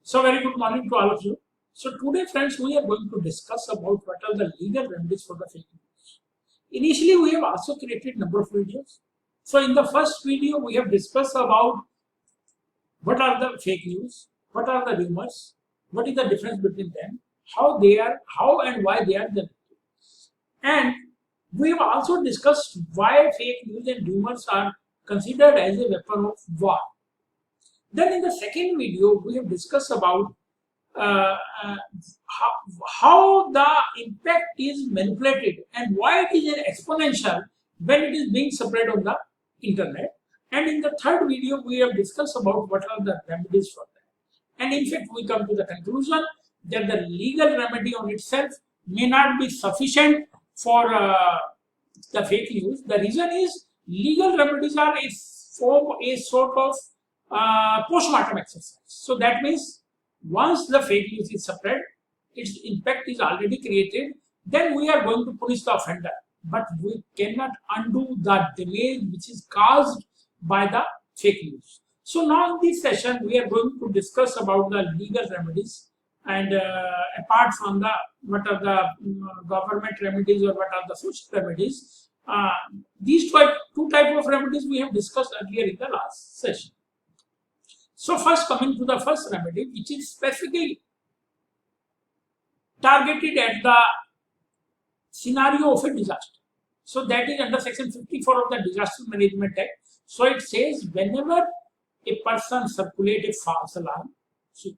So very good morning to all of you. So today friends, we are going to discuss about what are the legal remedies for the fake news. Initially we have also created number of videos. So in the first video we have discussed about what are the fake news, what are the rumors, what is the difference between them, how and why they are generated. And we have also discussed why fake news and rumors are considered as a weapon of war. Then in the second video, we have discussed about how the impact is manipulated and why it is an exponential when it is being spread on the internet. And in the third video, we have discussed about what are the remedies for that. And in fact, we come to the conclusion that the legal remedy on itself may not be sufficient for the fake news. The reason is legal remedies are a sort of postmortem exercise. So that means once the fake news is spread, its impact is already created, then we are going to punish the offender. But we cannot undo the damage which is caused by the fake news. So now in this session, we are going to discuss about the legal remedies. And apart from the what are the government remedies or what are the social remedies, these two types of remedies we have discussed earlier in the last session. So first, coming to the first remedy, which is specifically targeted at the scenario of a disaster. So that is under section 54 of the Disaster Management Act. So it says whenever a person circulates a false alarm, so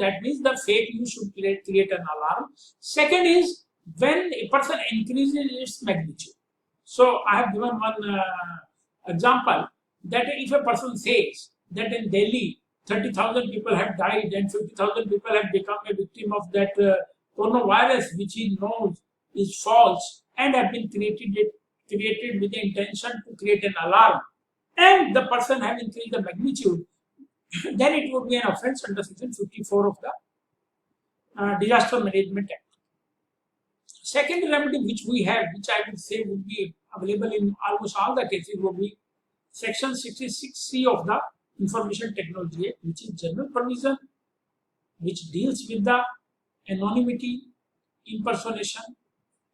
that means the fake news should create an alarm. Second is when a person increases its magnitude. So I have given one example that if a person says that in Delhi 30,000 people have died and 50,000 people have become a victim of that coronavirus, which he knows is false and have been created with the intention to create an alarm, and the person have increased the magnitude, then it would be an offence under section 54 of the Disaster Management Act. Second remedy which we have, which I would say would be available in almost all the cases, would be section 66C of the Information Technology Act, which is general provision, which deals with the anonymity, impersonation,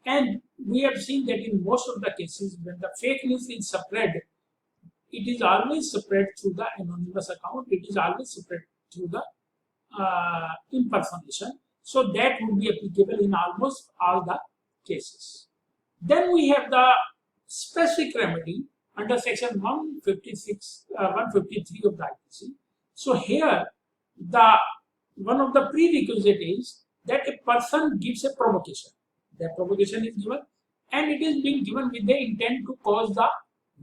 and we have seen that in most of the cases when the fake news is spread, it is always spread through the anonymous account, it is always spread through the impersonation. So that would be applicable in almost all the cases. Then we have the specific remedy under section 153 of the IPC. So here, one of the prerequisite is that a person gives a provocation. The provocation is given and it is being given with the intent to cause the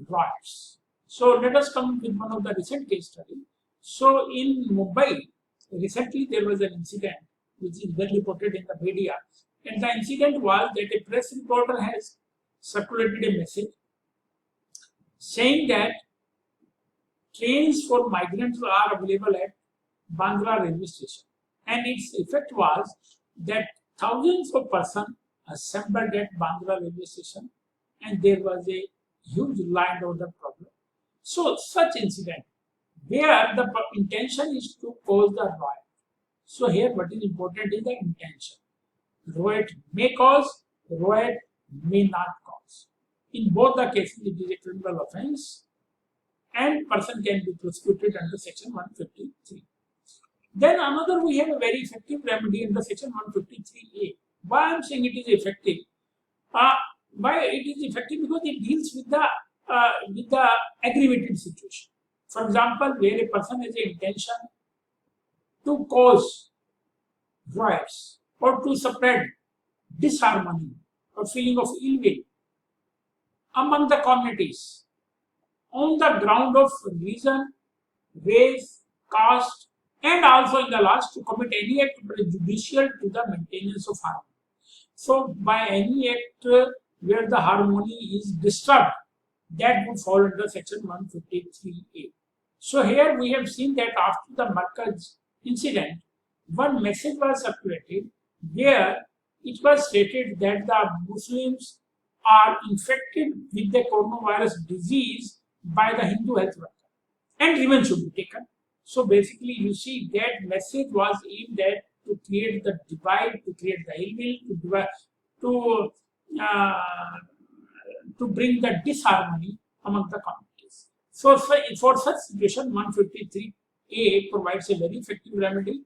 riots. So let us come with one of the recent case study. So in Mumbai, recently there was an incident which is well reported in the media, and the incident was that a press reporter has circulated a message saying that trains for migrants are available at Bandra railway station, and its effect was that thousands of persons assembled at Bandra railway station and there was a huge land order problem. So such incident where the intention is to cause the riot. So here what is important is the intention. Riot may cause, riot may not cause. In both the cases it is a criminal offence and person can be prosecuted under section 153. Then another, we have a very effective remedy under section 153A. Why I am saying it is effective? Why it is effective? Because it deals with the aggravated situation. For example, where a person has an intention to cause riots or to spread disharmony or feeling of ill will among the communities on the ground of religion, race, caste, and also in the last to commit any act prejudicial to the maintenance of harmony. So by any act where the harmony is disturbed, that would fall under section 153A. So here we have seen that after the Markaz incident, one message was circulated where it was stated that the Muslims are infected with the coronavirus disease by the Hindu health worker and revenge should be taken. So basically, you see that message was aimed at to create the divide, to create the ill will, to bring the disharmony among the communities. So for such situation, 153A provides a very effective remedy.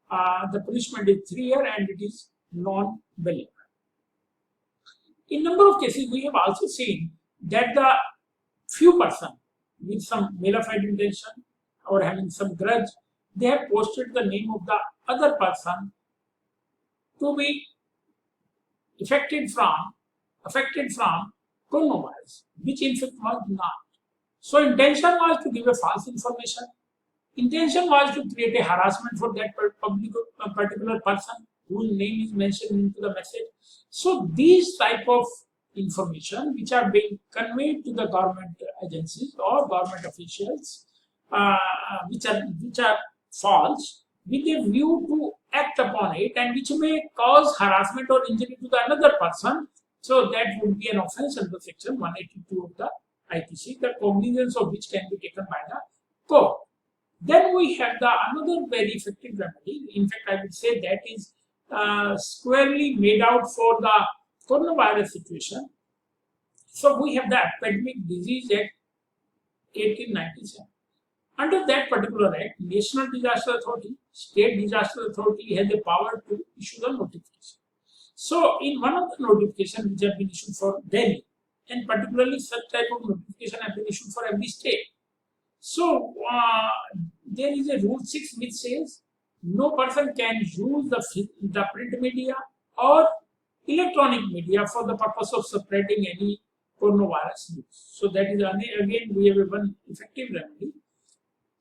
The punishment is 3 years and it is non-bailable. In number of cases, we have also seen that the few person with some malified intention or having some grudge, they have posted the name of the other person to be affected from coronavirus, which in fact was not. So intention was to give a false information. Intention was to create a harassment for that particular person whose name is mentioned into the message. So these type of information which are being conveyed to the government agencies or government officials, which are false, with a view to act upon it and which may cause harassment or injury to the another person. So that would be an offence under section 182 of the IPC, the cognizance of which can be taken by the court. Then we have the another very effective remedy. In fact, I would say that is squarely made out for the coronavirus situation. So we have the Epidemic Disease Act 1897. Under that particular act, National Disaster Authority, State Disaster Authority has the power to issue the notification. So in one of the notifications which have been issued for Delhi, and particularly such type of notification have been issued for every state. So there is a rule 6 which says no person can use the print media or electronic media for the purpose of spreading any coronavirus news. So that is again we have a one effective remedy.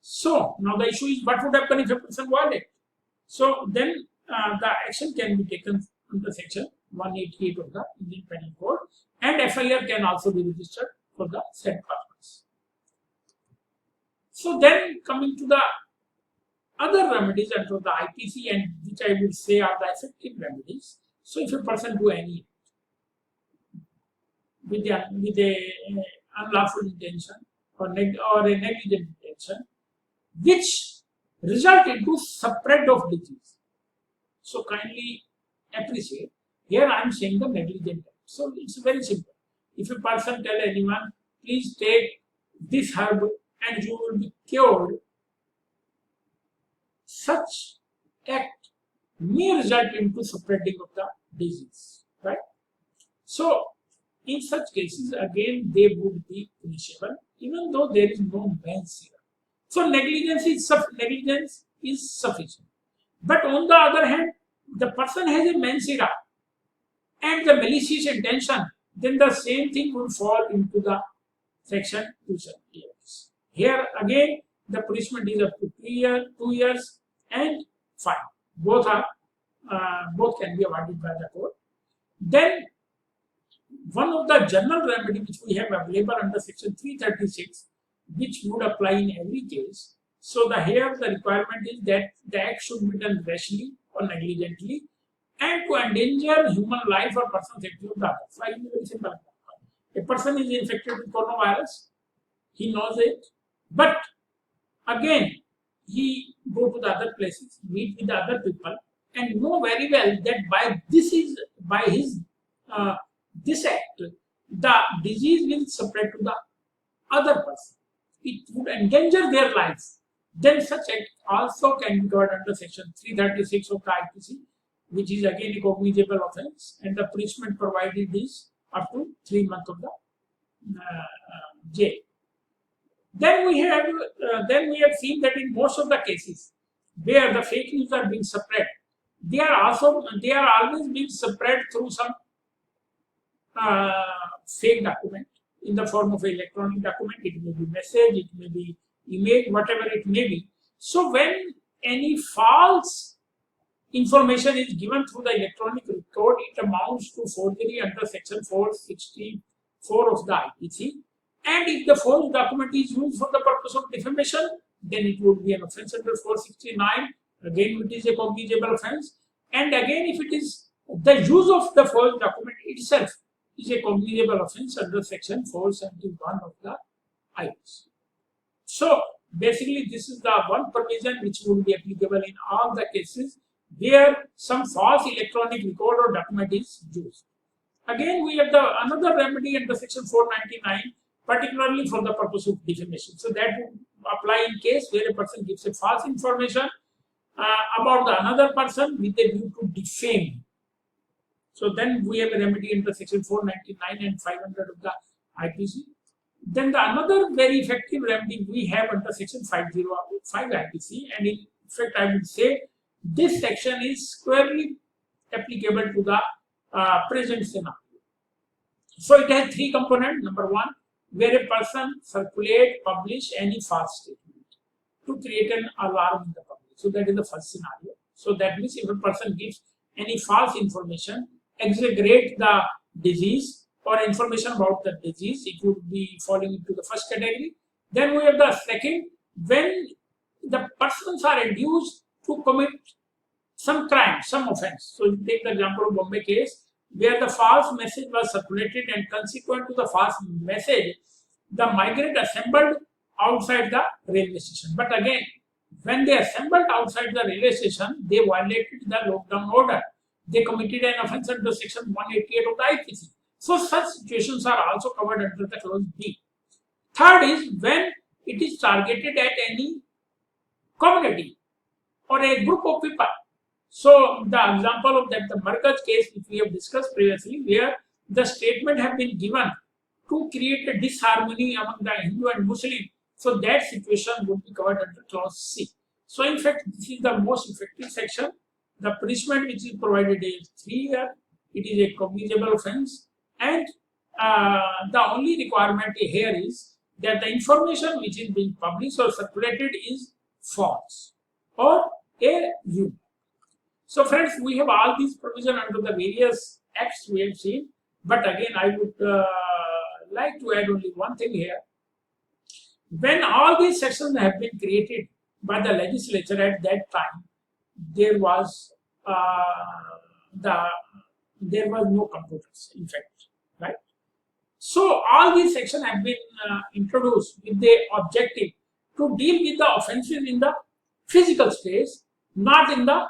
So now the issue is what would happen if a person violates. So then the action can be taken under section 188 of the Indian Penal Code, and FIR can also be registered for the said purpose. So then coming to the other remedies under the IPC, and which I would say are the effective remedies. So if a person do any with a unlawful intention or a negligent intention, which result into spread of disease. So kindly appreciate. Here I am saying the negligent act. So it's very simple. If a person tell anyone, please take this herb and you will be cured, such act may result into spreading of the disease, right? So in such cases, again, they would be punishable, even though there is no mens here. So negligence is sufficient. But on the other hand, the person has a mens rea and the malicious intention, then the same thing would fall into the section 278. Here again, the punishment is up to 2 years and fine. Both can be awarded by the court. Then one of the general remedy which we have available under section 336, which would apply in every case. So here the requirement is that the act should be done rashly or negligently and to endanger human life or personal safety of the other. So I give you a very simple example. A person is infected with coronavirus, he knows it, but again he go to the other places, meet with the other people, and know very well that by this act, the disease will spread to the other person. It would endanger their lives. Then such act also can be covered under section 336 of the IPC, which is again a cognizable offence, and the punishment provided is up to 3 months of the jail. Then we have seen that in most of the cases where the fake news are being spread, they are always being spread through some fake document in the form of an electronic document. It may be message, it may be image, whatever it may be. So when any false information is given through the electronic record, it amounts to forgery under section 464 of the IPC. And if the false document is used for the purpose of defamation, then it would be an offence under 469. Again, it is a cognizable offence. And again, if it is the use of the false document itself is a cognizable offence under section 471 of the IPC. So Basically, this is the one provision which would be applicable in all the cases where some false electronic record or document is used. Again, we have another remedy under section 499, particularly for the purpose of defamation. So that would apply in case where a person gives a false information about the another person with a view to defame. So then we have a remedy under section 499 and 500 of the IPC. Then another very effective remedy we have under section 505 IPC, and in fact I would say this section is squarely applicable to the present scenario. So it has three components. Number one, where a person circulate, publish any false statement to create an alarm in the public. So that is the first scenario. So that means if a person gives any false information, exaggerate the disease or information about the disease, it would be falling into the first category. Then we have the second, when the persons are induced to commit some crime, some offense. So you take the example of Bombay case, where the false message was circulated and consequent to the false message, the migrant assembled outside the railway station. But again, when they assembled outside the railway station, they violated the lockdown order. They committed an offense under section 188 of the IPC. So such situations are also covered under the clause B. Third is when it is targeted at any community or a group of people. So the example of that, the Markaz case which we have discussed previously, where the statement have been given to create a disharmony among the Hindu and Muslim. So that situation would be covered under clause C. So in fact, this is the most effective section. The punishment which is provided is 3 years. It is a cognizable offense, and the only requirement here is that the information which is being published or circulated is false or a rumor. So friends, we have all these provisions under the various acts we have seen, but again I would like to add only one thing here. When all these sections have been created by the legislature at that time, there was no computers, in fact, right? So all these sections have been introduced with the objective to deal with the offences in the physical space, not in the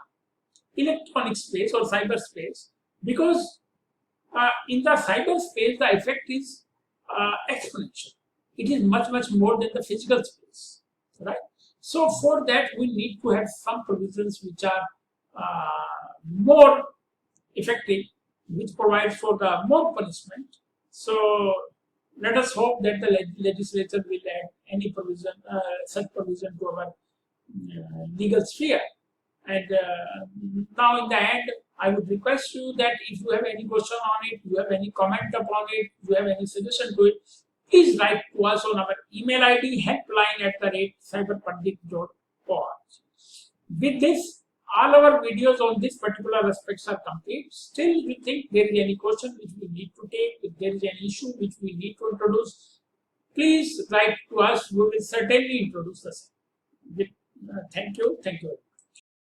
electronic space or cyber space, because in the cyber space the effect is exponential. It is much more than the physical space, right? So for that we need to have some provisions which are more effective, which provides for the more punishment. So let us hope that the legislature will add any provision, such provision to our legal sphere. And now in the end, I would request you that if you have any question on it, you have any comment upon it, you have any suggestion to it, please write to us on our email ID helpline@cyberpundit.org. With this, all our videos on this particular aspects are complete. Still, if you think there is any question which we need to take, if there is any issue which we need to introduce, please write to us. We will certainly introduce this. Thank you. Thank you.